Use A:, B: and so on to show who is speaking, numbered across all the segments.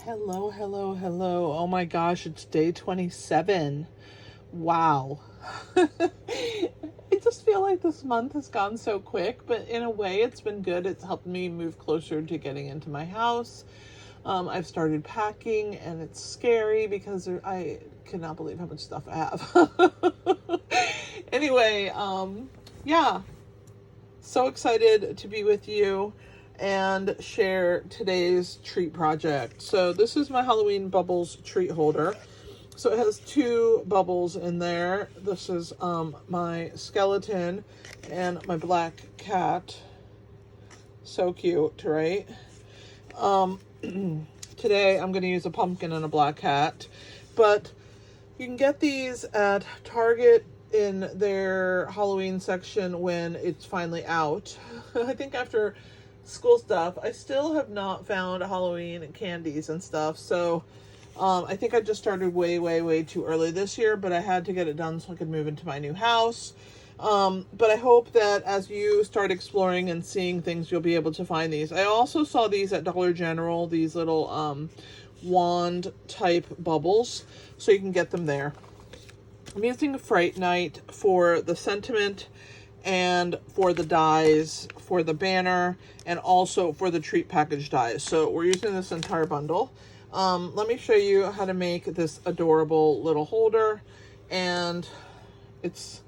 A: Hello, hello, hello. Oh my gosh, it's day 27. Wow. I just feel like this month has gone so quick, but in a way it's been good. It's helped me move closer to getting into my house. I've started packing and it's scary because I cannot believe how much stuff I have. Anyway, yeah, so excited to be with you and share today's treat project. So this is my Halloween Bubbles treat holder. So it has two bubbles in there. This is my skeleton and my black cat. So cute, right? Today I'm going to use a pumpkin and a black cat, but you can get these at Target in their Halloween section when it's finally out. I think after school stuff, I still have not found Halloween candies and stuff, so I think I just started way too early this year, but I had to get it done so I could move into my new house. But I hope that as you start exploring and seeing things, you'll be able to find these. I also saw these at Dollar General, these little wand type bubbles, so you can get them there. I'm using Fright Night for the sentiment and for the dies, for the banner, and also for the treat package dies. So we're using this entire bundle. Let me show you how to make this adorable little holder, and it's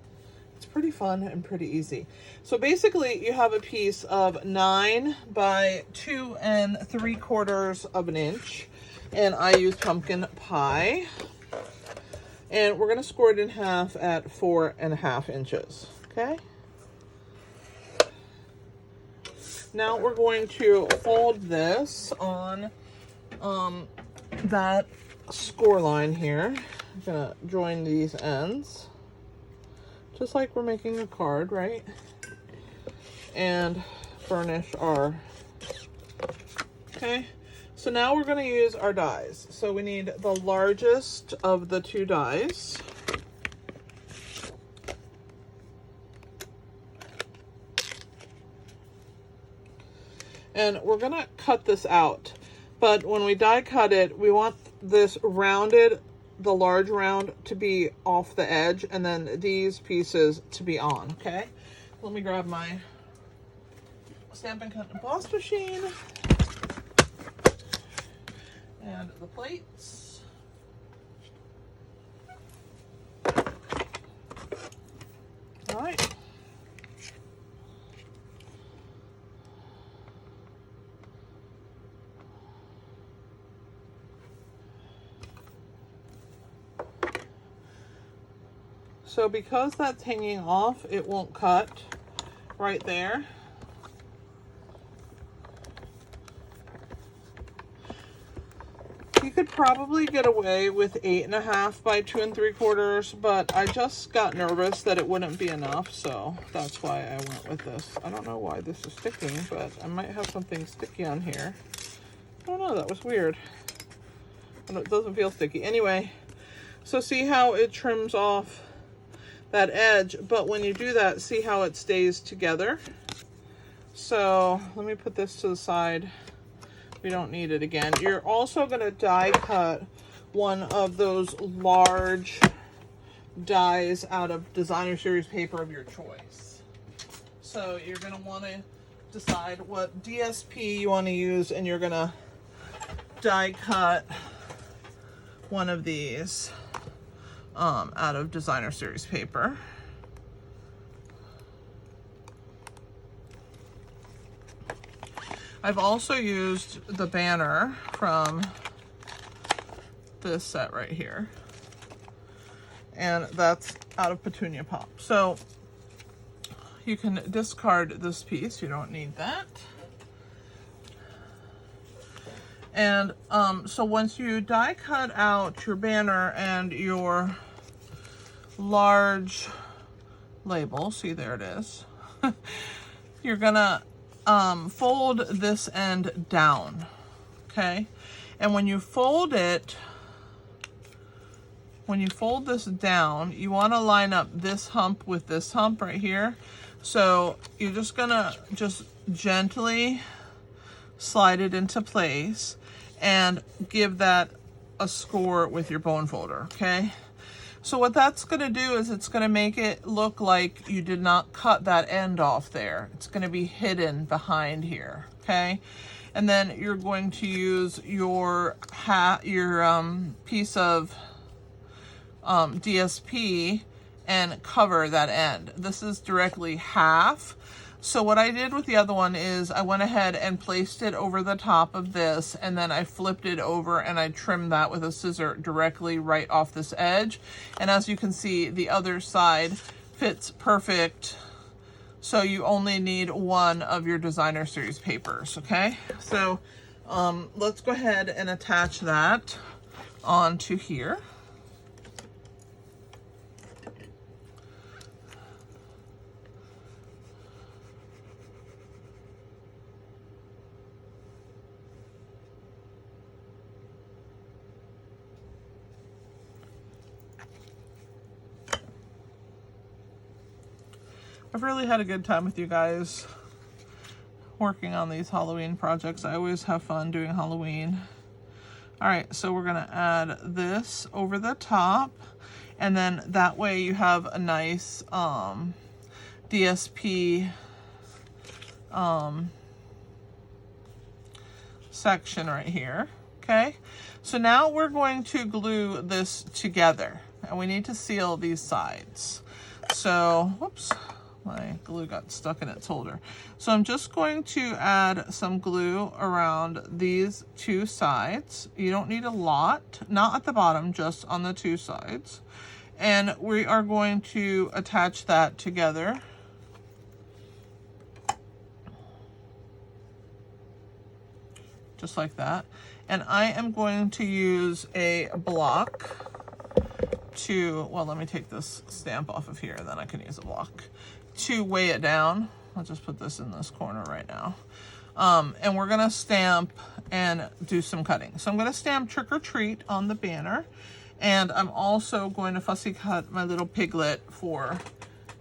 A: pretty fun and pretty easy. So basically you have a piece of 9 by 2 3/4 of an inch, and I use pumpkin pie, and we're going to score it in half at 4.5 inches. Okay. Now we're going to fold this on that score line here. I'm gonna join these ends, just like we're making a card, right? And burnish our, okay. So now we're gonna use our dies. So we need the largest of the two dies. And we're gonna cut this out. But when we die cut it, we want this rounded, the large round to be off the edge, and then these pieces to be on, okay? Let me grab my Stampin' Cut and Emboss machine and the plates. All right. So because that's hanging off, it won't cut right there. You could probably get away with 8.5 by 2 3/4, but I just got nervous that it wouldn't be enough, so that's why I went with this. I don't know why this is sticking, but I might have something sticky on here. I don't know, that was weird. It doesn't feel sticky. Anyway, so see how it trims off that edge, but when you do that, see how it stays together. So let me put this to the side. We don't need it again. You're also going to die cut one of those large dies out of designer series paper of your choice. So you're going to want to decide what DSP you want to use, and you're going to die cut one of these out of designer series paper. I've also used the banner from this set right here, and that's out of Petunia Pop. So you can discard this piece, you don't need that. And so once you die cut out your banner and your large label, see, there it is, you're gonna fold this end down, okay? And when you fold it, when you fold this down, you want to line up this hump with this hump right here. So you're just gonna just gently slide it into place, and give that a score with your bone folder, okay? So what that's going to do is it's going to make it look like you did not cut that end off there. It's going to be hidden behind here, okay? And then you're going to use your piece of DSP and cover that end. This is directly half. So what I did with the other one is I went ahead and placed it over the top of this, and then I flipped it over and I trimmed that with a scissor directly right off this edge. And as you can see, the other side fits perfect. So you only need one of your designer series papers, okay? So let's go ahead and attach that onto here. I've really had a good time with you guys working on these Halloween projects. I always have fun doing Halloween. All right, so we're gonna add this over the top, and then that way you have a nice DSP section right here, okay? So now we're going to glue this together, and we need to seal these sides. So, whoops. My glue got stuck in its holder. So I'm just going to add some glue around these two sides. You don't need a lot, not at the bottom, just on the two sides. And we are going to attach that together. Just like that. And I am going to use a block to, well, let me take this stamp off of here, and then I can use a block to weigh it down. I'll just put this in this corner right now. And we're gonna stamp and do some cutting. So I'm gonna stamp Trick or Treat on the banner, and I'm also going to fussy cut my little piglet for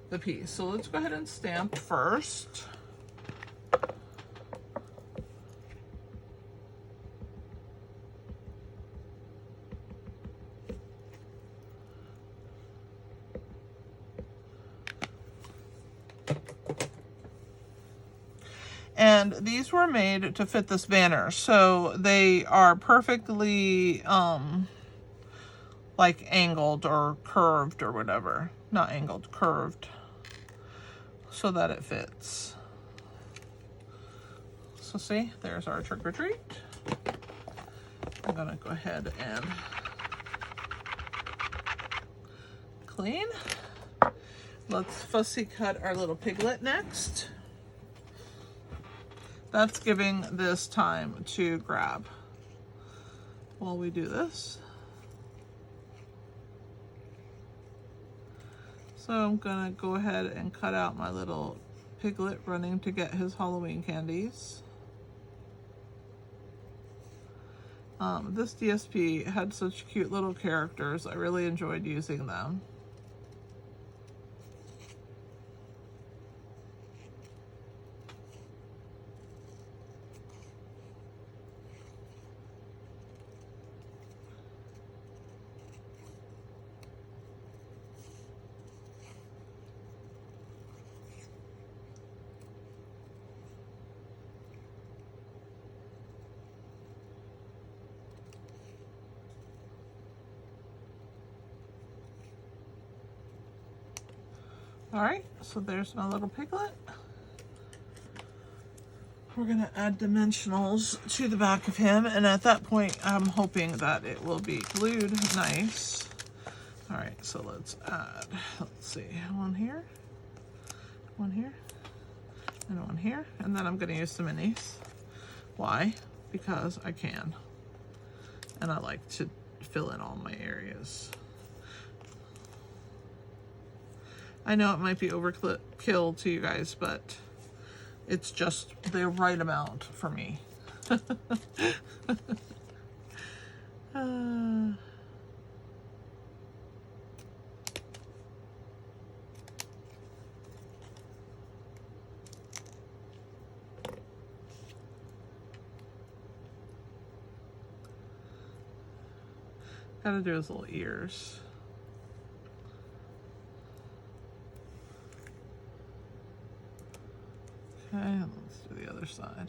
A: the piece. So let's go ahead and stamp first. And these were made to fit this banner, so they are perfectly like angled or curved or whatever. Not angled, curved, so that it fits. So see, there's our Trick or Treat. I'm gonna go ahead and clean. Let's fussy cut our little piglet next. That's giving this time to grab while we do this. So I'm gonna go ahead and cut out my little piglet running to get his Halloween candies. This DSP had such cute little characters. I really enjoyed using them. All right, so there's my little piglet. We're gonna add dimensionals to the back of him, and at that point, I'm hoping that it will be glued nice. All right, so let's add, let's see, one here, and one here, and then I'm gonna use some minis. Why? Because I can, and I like to fill in all my areas. I know it might be overkill to you guys, but it's just the right amount for me. Gotta do his little ears. Okay, let's do the other side.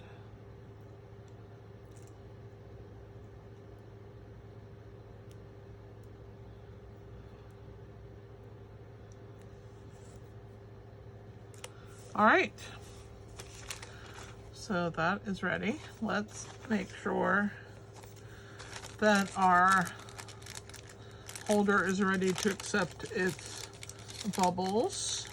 A: All right, so that is ready. Let's make sure that our holder is ready to accept its bubbles.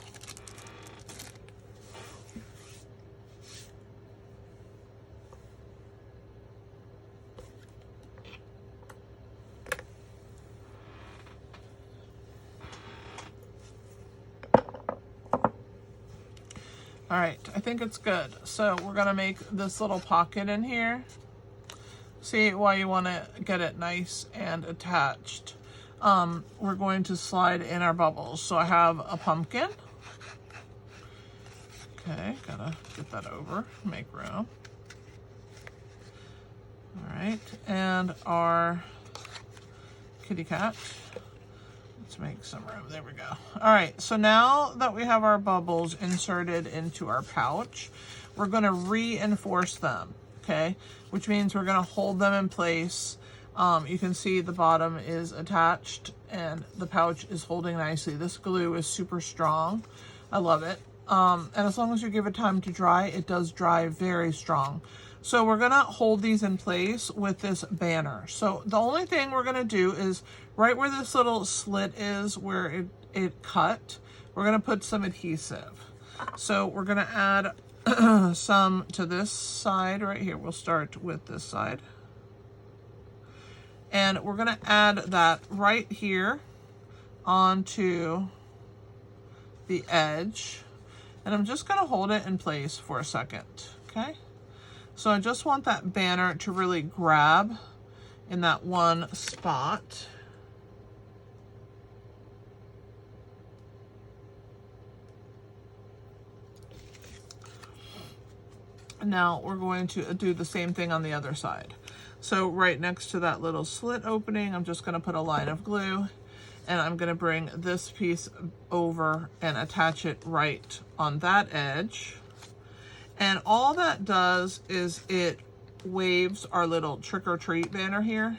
A: All right, I think it's good. So we're gonna make this little pocket in here. See why you wanna get it nice and attached. We're going to slide in our bubbles. So I have a pumpkin. Okay, gotta get that over, make room. All right, and our kitty cat. Let's make some room, there we go. All right, so now that we have our bubbles inserted into our pouch, we're gonna reinforce them, okay? Which means we're gonna hold them in place. You can see the bottom is attached and the pouch is holding nicely. This glue is super strong. I love it. And as long as you give it time to dry, it does dry very strong. So we're gonna hold these in place with this banner. So the only thing we're gonna do is right where this little slit is, where it cut, we're gonna put some adhesive. So we're gonna add some to this side right here. We'll start with this side. And we're gonna add that right here onto the edge. And I'm just gonna hold it in place for a second, okay? So I just want that banner to really grab in that one spot. Now we're going to do the same thing on the other side. So right next to that little slit opening, I'm just gonna put a line of glue, and I'm gonna bring this piece over and attach it right on that edge. And all that does is it waves our little trick or treat banner here.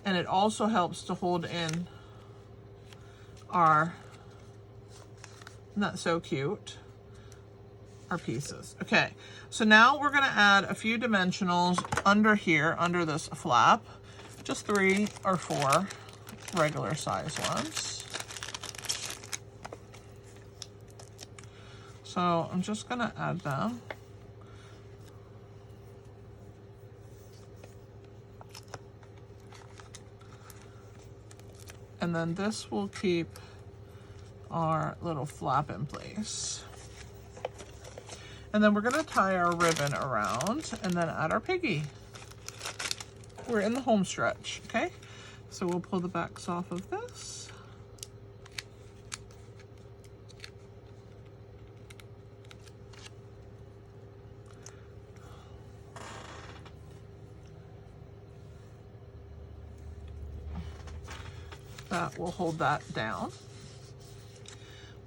A: And it also helps to hold in our, isn't that so cute? Our pieces. Okay, so now we're gonna add a few dimensionals under here, under this flap, just 3 or 4 regular size ones. So I'm just gonna add them. And then this will keep our little flap in place. And then we're gonna tie our ribbon around and then add our piggy. We're in the home stretch, okay? So we'll pull the backs off of this. That will hold that down.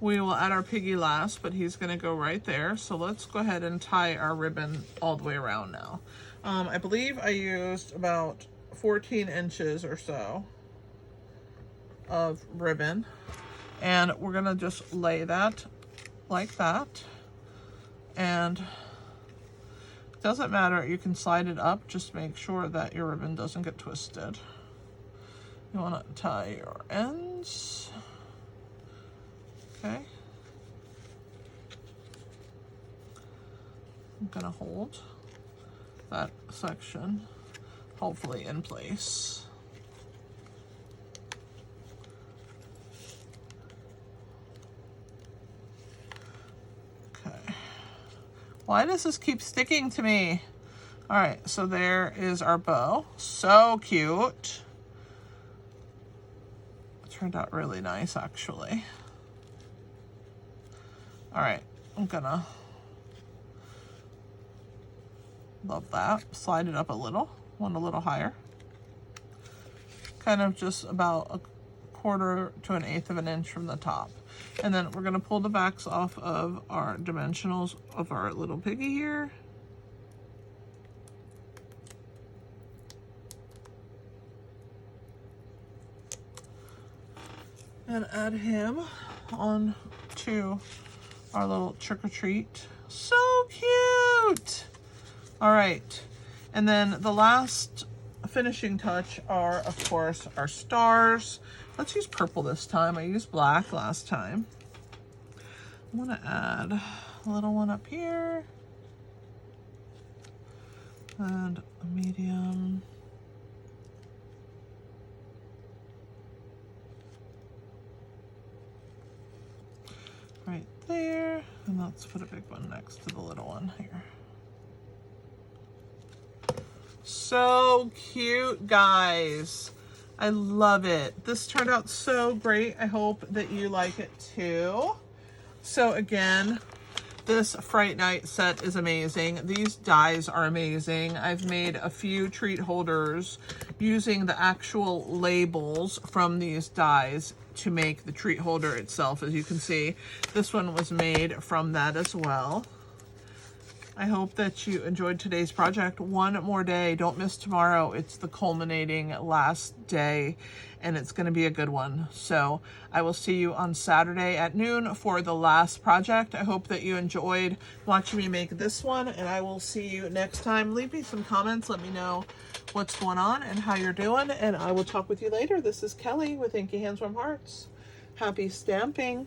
A: We will add our piggy last, but he's gonna go right there. So let's go ahead and tie our ribbon all the way around now. I believe I used about 14 inches or so of ribbon. And we're gonna just lay that like that. And it doesn't matter, you can slide it up, just make sure that your ribbon doesn't get twisted. You wanna tie your ends. Okay. I'm gonna hold that section hopefully in place. Okay. Why does this keep sticking to me? All right, so there is our bow. So cute. It turned out really nice, actually. All right, I'm gonna love that. Slide it up a little, one a little higher. kind of just about a quarter to an eighth of an inch from the top. And then we're going to pull the backs off of our dimensionals of our little piggy here. And add him on to our little trick-or-treat. So cute! All right, and then the last finishing touch are, of course, our stars. Let's use purple this time. I used black last time. I'm gonna add a little one up here and a medium. Right there, and let's put a big one next to the little one here. So cute, guys. I love it. This turned out so great. I hope that you like it too. So again, this Fright Night set is amazing. These dies are amazing. I've made a few treat holders using the actual labels from these dies to make the treat holder itself. As you can see, this one was made from that as well. I hope that you enjoyed today's project. One more day. Don't miss tomorrow. It's the culminating last day, and it's going to be a good one. So I will see you on Saturday at noon for the last project. I hope that you enjoyed watching me make this one, and I will see you next time. Leave me some comments. Let me know what's going on and how you're doing, and I will talk with you later. This is Kelly with Inky Hands Warm Hearts. Happy stamping.